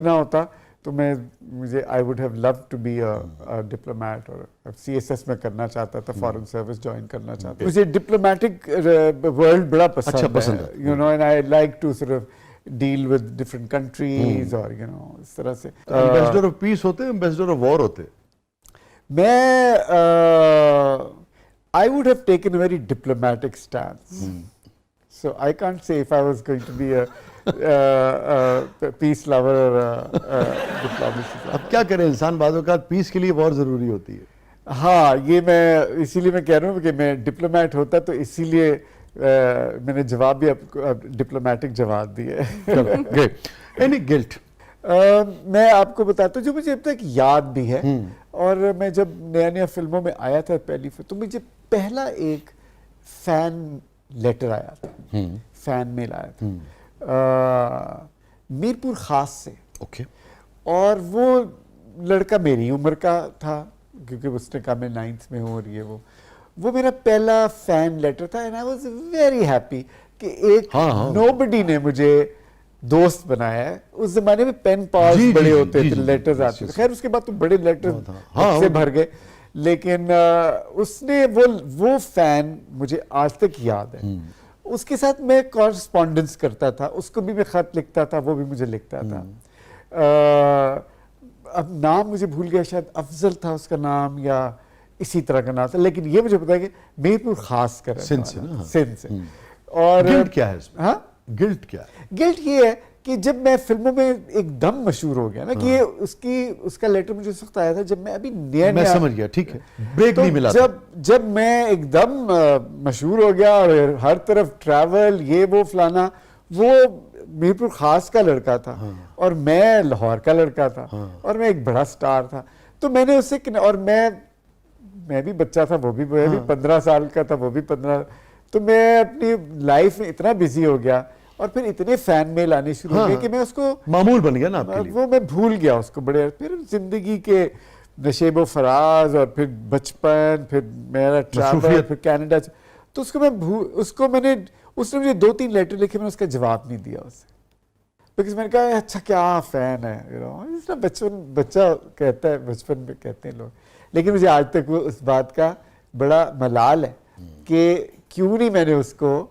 نہ ہوتا تو مجھے I would have love to be a diplomat اور سی ایس ایس میں کرنا چاہتا تھا, فارن سروس جوائن کرنا چاہتا تھا. مجھے ڈپلومیٹک ورلڈ بڑا پسند ہے, you know, and I like to sort of deal with different countries اور یو نو اس طرح سے. ایمبیسڈر آف پیس ہوتے ہیں, ایمبیسڈر آف وار ہوتے ہیں. میں I would have taken a very diplomatic stance. So I can't say if I was going to be a peace lover or a diplomacy lover. اب کیا کریں, انسان بعض اوقات پیس کے لیے وار ضروری ہوتی ہے. ہاں, یہ میں اسی لیے میں کہہ رہا ہوں کہ میں ڈپلومیٹ ہوتا تو اسی لیے میں نے جواب بھی ڈپلومیٹک جواب دیے. Any guilt? میں آپ کو بتاتا ہوں جو مجھے اب تک یاد بھی ہے, اور میں جب نیا فلموں میں آیا تھا پہلی فلم, تو مجھے پہلا ایک فین لیٹر آیا تھا, فین میل آیا تھا میرپور خاص سے. اوکے. اور وہ لڑکا میری عمر کا تھا, کیونکہ اس نے کہا میں 9th میں ہوں, اور یہ وہ میرا پہلا فین لیٹر تھا. And I was very happy کہ ایک نوبڈی نے مجھے دوست بنایا ہے. اس زمانے میں پین پالز بڑے ہوتے تھے, لیٹرز آتے تھے. خیر اس کے بعد تو بڑے لیٹرز سے بھر گئے, لیکن اس نے وہ فین مجھے آج تک یاد ہے. اس کے ساتھ میں کورسپونڈنس کرتا تھا, اس کو بھی میں خط لکھتا تھا, وہ بھی مجھے لکھتا تھا. اب نام مجھے بھول گیا, شاید افضل تھا اس کا نام یا اسی طرح کا نام تھا, لیکن یہ مجھے پتا ہے کہ میرپور خاص کر سندھ سے. اور گلٹ کیا ہے اس میں؟ ہاں, گلٹ کیا ہے؟ گلٹ یہ ہے کہ جب میں فلموں میں ایک دم مشہور ہو گیا نا, کہ اس کا لیٹر مجھے اس وقت آیا تھا جب میں ابھی نیا میں سمجھ گیا, ٹھیک ہے, بریک نہیں ملا. جب میں ایک دم مشہور ہو گیا اور ہر طرف ٹریول یہ وہ فلانا, وہ میرپور خاص کا لڑکا تھا اور میں لاہور کا لڑکا تھا, اور میں ایک بڑا سٹار تھا. تو میں نے اسے, اور میں بھی بچہ تھا, وہ بھی 15 سال کا تھا, وہ بھی 15. تو میں اپنی لائف میں اتنا بزی ہو گیا, اور پھر اتنے فین میل آنے شروع ہو گئے کہ میں اس کو معمول بن گیا نا آپ کے لیے. وہ میں بھول گیا اس کو بڑے. پھر زندگی کے نشیب و فراز, اور پھر بچپن, پھر میرا ٹریول, پھر کینیڈا. تو اس نے مجھے 2-3 لیٹر لکھے, میں نے اس کا جواب نہیں دیا اسے, بیکاز میں نے کہا اچھا کیا فین ہے, بچہ کہتا ہے, بچپن میں کہتے ہیں لوگ. لیکن مجھے آج تک وہ اس بات کا بڑا ملال ہے کہ کیوں نہیں میں نے اس کو,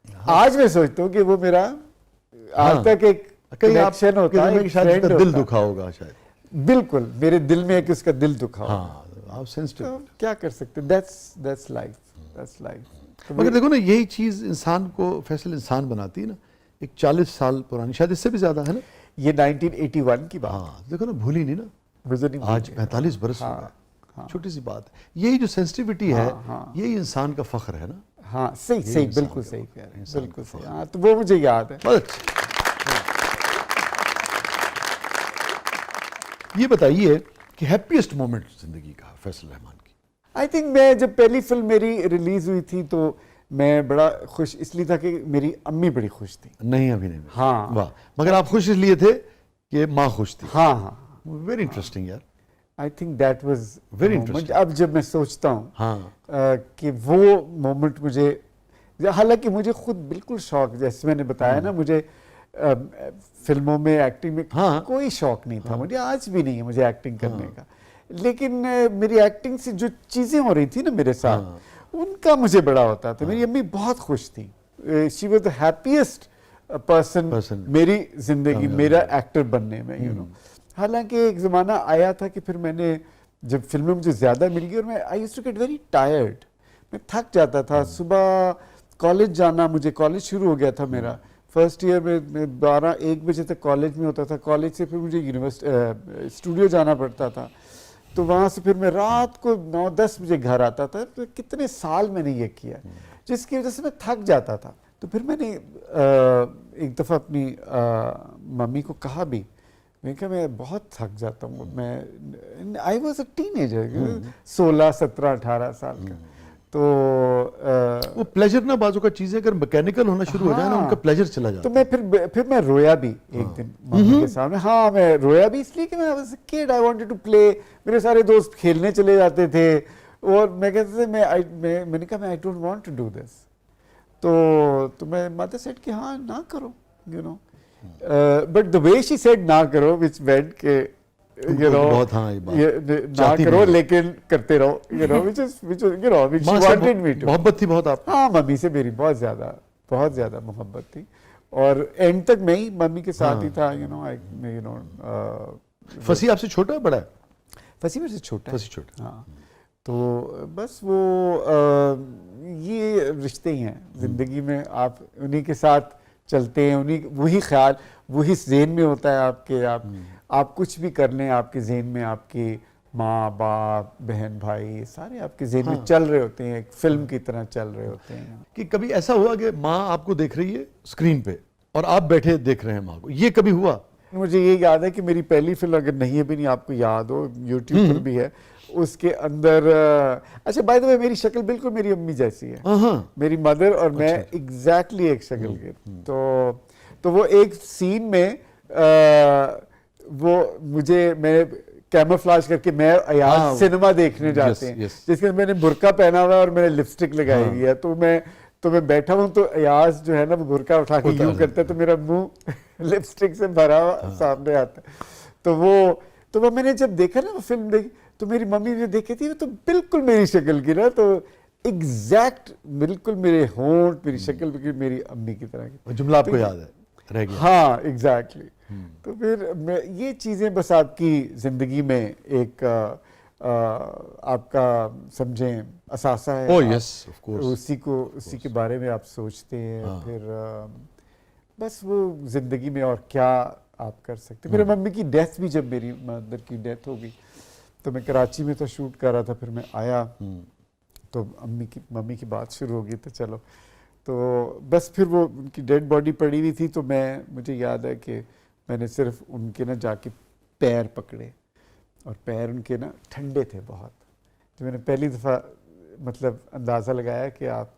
آج میں سوچتا ہوں کہ وہ میرا آج تک ایک کنیکشن ہوتا ہے, شاید دل دکھا ہوگا, شاید بالکل میرے دل میں ایک اس کا دل دکھا ہوگا. ہاں, آپ سینسٹیو. کیا کر سکتے, that's life. مگر دیکھو نا, یہی چیز انسان کو فیصل انسان بناتی ہے نا. ایک 40 سال پرانی, شاید اس سے بھی زیادہ ہے نا, یہ 1981 کی بات. ہاں دیکھو نا, بھولی نہیں نا, آج 45 برس ہو گئے. چھوٹی سی بات ہے, یہی جو سینسٹیوٹی ہے, یہی انسان کا فخر ہے نا. ہاں صحیح, بالکل صحیح کہہ رہے ہیں, بالکل صحیح. ہاں تو وہ مجھے یاد ہے. یہ بتائیے کہ ہیپیسٹ مومنٹ زندگی کا فیصل رحمان کی. آئی تھنک میں جب پہلی فلم میری ریلیز ہوئی تھی تو میں بڑا خوش اس لیے تھا کہ میری امی بڑی خوش تھی. نہیں, ابھی نہیں. ہاں, واہ. مگر آپ خوش اس لیے تھے کہ ماں خوش تھی. ہاں. ویری انٹرسٹنگ یار. I think that was very interesting. اب جب میں سوچتا ہوں کہ وہ مومنٹ مجھے, حالانکہ مجھے خود بالکل شوق, جیسے میں نے بتایا نا, مجھے فلموں میں ایکٹنگ میں کوئی شوق نہیں تھا, مجھے آج بھی نہیں ہے مجھے ایکٹنگ کرنے کا. لیکن میری ایکٹنگ سے جو چیزیں ہو رہی تھی نا میرے ساتھ, ان کا مجھے بڑا ہوتا تھا. میری امی بہت خوش تھی. She was the happiest person میری زندگی, میرا ایکٹر بننے میں, یو نو. حالانکہ ایک زمانہ آیا تھا کہ پھر میں نے جب فلمیں مجھے زیادہ مل گئی, اور میں I used to get very tired, میں تھک جاتا تھا. صبح کالج جانا, مجھے کالج شروع ہو گیا تھا میرا, فرسٹ ایئر میں 12-1 بجے تک کالج میں ہوتا تھا. کالج سے پھر مجھے اسٹوڈیو جانا پڑتا تھا, تو وہاں سے پھر میں رات کو 9-10 بجے گھر آتا تھا. تو کتنے سال میں نے یہ کیا, جس کی وجہ سے میں تھک جاتا تھا. تو پھر میں نے ایک دفعہ اپنی ممی کو کہا بھی, میں کہا میں بہت تھک جاتا ہوں. میں I was a ten ager, 16, 17, 18 سال کا. تو وہ پلیجر نا, بازو کا چیزیں اگر میکینیکل ہونا شروع ہو جائے نا, ان کا پلیجر چلا جاتا. تو میں پھر میں رویا بھی ایک دن ممی کے سامنے. ہاں میں رویا بھی اس لیے کہ میں was a kid, I wanted to play. میرے سارے دوست کھیلنے چلے جاتے تھے, اور میں کہتے تھے میں نے کہا میں I don't want to do this. تو میں مدر سیڈ کہ ہاں نہ کرو, you know. But the way she said نہ کرو which meant کہ you know بہت ہاں یہ بات نہ کرو لیکن کرتے رہو you know which you know which she wanted me to. محبت تھی بہت آپ. ہاں ممی سے میری بہت زیادہ محبت تھی اور اینڈ تک میں ہی ممی کے ساتھ ہی تھا. you know فصیح آپ سے چھوٹا ہے بڑا ہے؟ فصیح میرے سے چھوٹا ہے. فصیح چھوٹا. ہاں تو بس وہ یہ رشتے ہی ہیں زندگی میں, آپ انہی کے ساتھ چلتے ہیں, وہی خیال وہی ذہن میں ہوتا ہے آپ کے, آپ کچھ بھی کر لیں آپ کے ذہن میں آپ کی ماں باپ بہن بھائی سارے آپ کے ذہن میں چل رہے ہوتے ہیں, ایک فلم کی طرح چل رہے ہوتے ہیں. کہ کبھی ایسا ہوا کہ ماں آپ کو دیکھ رہی ہے اسکرین پہ اور آپ بیٹھے دیکھ رہے ہیں ماں کو, یہ کبھی ہوا؟ مجھے یہ یاد ہے کہ میری پہلی فلم, اگر نہیں بھی نہیں آپ کو یاد ہو, یوٹیوب پر بھی ہے, اس کے اندر اچھا بائی دا وے میری شکل بالکل میری امی جیسی ہے, میری مدر اور میں ایگزیکٹلی ایک شکل کے. تو وہ ایک سین میں وہ میں کیموفلاج کر کے میں ایاز سنیما دیکھنے جاتے ہیں جس کے میں نے برقع پہنا ہوا ہے اور میں نے لپسٹک لگائی ہوئی ہے, تو میں بیٹھا ہوں تو ایاز جو ہے نا وہ برقع اٹھا کے یوں کرتا ہے تو میرا منہ لپسٹک سے بھرا ہوا سامنے آتا ہے. تو وہ میں نے جب دیکھا نا وہ فلم دیکھی تو میری ممی نے دیکھی تھی تو بالکل میری شکل کی نا, تو ایگزیکٹ بالکل میرے ہونٹ میری شکل بالکل میری امی کی طرح کی. جملہ آپ کو یاد ہے رہ گیا؟ ہاں ایگزیکٹلی. تو پھر یہ چیزیں بس آپ کی زندگی میں ایک آپ کا سمجھیں اثاثہ ہے. اسی کے بارے میں آپ سوچتے ہیں, پھر بس وہ زندگی میں اور کیا آپ کر سکتے. میرے ممی کی ڈیتھ بھی, جب میری مدر کی ڈیتھ ہو گئی تو میں کراچی میں تو شوٹ کر رہا تھا, پھر میں آیا تو ممی کی بات شروع ہو گئی تو چلو, تو بس پھر وہ ان کی ڈیڈ باڈی پڑی ہوئی تھی, تو مجھے یاد ہے کہ میں نے صرف ان کے نا جا کے پیر پکڑے, اور پیر ان کے نا ٹھنڈے تھے بہت. تو میں نے پہلی دفعہ مطلب اندازہ لگایا کہ آپ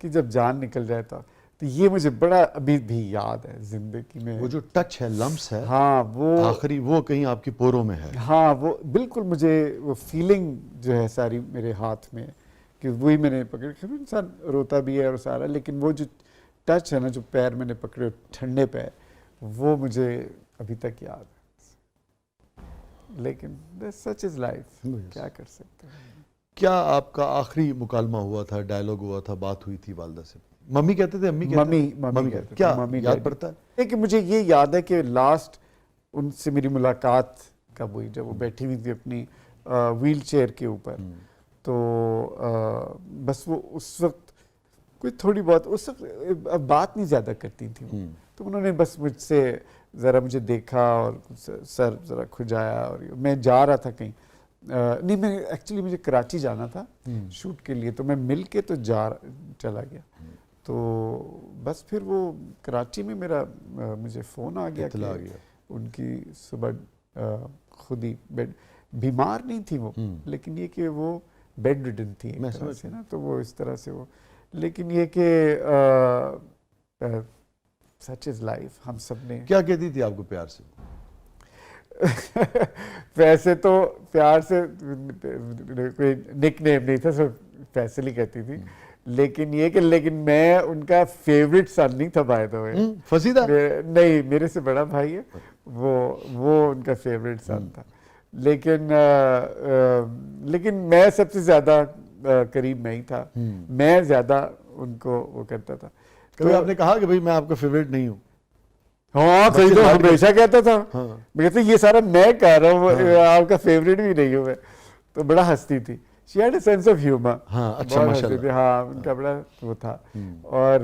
کی جب جان نکل جائے تو یہ مجھے بڑا ابھی بھی یاد ہے زندگی میں. وہ جو ٹچ ہے, لمس ہے, ہاں وہ آخری وہ کہیں آپ کی پوروں میں ہے. ہاں وہ بالکل مجھے وہ فیلنگ جو ہے ساری میرے ہاتھ میں کہ وہی میں نے پکڑ. انسان روتا بھی ہے اور سارا, لیکن وہ جو ٹچ ہے نا, جو پیر میں نے پکڑے ٹھنڈے پیر, وہ مجھے ابھی تک یاد ہے. لیکن سچ از لائف, کیا کر سکتے ہیں. کیا آپ کا آخری مکالمہ ہوا تھا, ڈائلاگ ہوا تھا, بات ہوئی تھی والدہ سے؟ ممی کہتے تھے, امی کہتے تھے؟ ممی کہتے تھے. کیا یاد پڑتا ہے؟ کہ مجھے یہ یاد ہے کہ لاسٹ ان سے میری ملاقات کب ہوئی, جب وہ بیٹھی ہوئی تھی اپنی ویل چیئر کے اوپر. تو بس وہ اس وقت کوئی تھوڑی بہت اس وقت بات نہیں زیادہ کرتی تھیں, تو انہوں نے بس مجھ سے ذرا مجھے دیکھا اور سر ذرا کھجایا, اور میں جا رہا تھا کہیں, نہیں میں ایکچولی مجھے کراچی جانا تھا شوٹ کے لیے, تو میں مل کے تو چلا گیا. تو بس پھر وہ کراچی میں مجھے فون آ گیا کہ ان کی صبح خود ہی بیمار نہیں تھی وہ, لیکن یہ کہ وہ بیڈ ریڈن تھی ایک طرح سے نا, تو وہ اس طرح سے وہ, لیکن یہ کہ سچ از لائف. ہم سب نے کیا کہتی تھی آپ کو پیار سے؟ ویسے تو پیار سے کوئی نک نیم نہیں تھا, سب فیصل ہی کہتی تھی, لیکن یہ کہ میں ان کا فیوریٹ سن نہیں تھا. بائی دا وے فصیح تھا نہیں, میرے سے بڑا بھائی ہے, وہ ان کا فیوریٹ سن تھا, لیکن میں سب سے زیادہ قریب میں ہی تھا, میں زیادہ ان کو وہ کرتا تھا. کبھی آپ نے کہا کہ بھئی میں آپ کا فیوریٹ نہیں ہوں؟ ہاں کہیں تو ہمیشہ کہتا تھا, میں کہتا یہ سارا میں کہہ رہا ہوں, آپ کا فیوریٹ بھی نہیں ہوں میں. تو بڑا ہنستی تھی. She had a sense of humor. ہاں اچھا ماشاءاللہ. ہاں ان کا بڑا وہ تھا. اور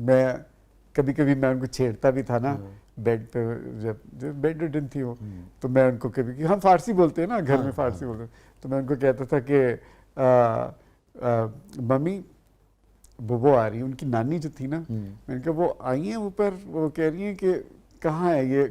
میں کبھی میں ان کو چھیڑتا بھی تھا نا بیڈ پہ, جب بیڈ ریڈن تھی وہ, تو میں ان کو کبھی, ہم فارسی بولتے ہیں نا گھر میں, فارسی بولتے ہیں, تو میں ان کو کہتا تھا کہ ممی وہ آ رہی, ان کی نانی جو تھی نا, میں نے کہا وہ آئی ہیں اوپر, وہ کہہ رہی ہیں کہ کہاں ہے یہ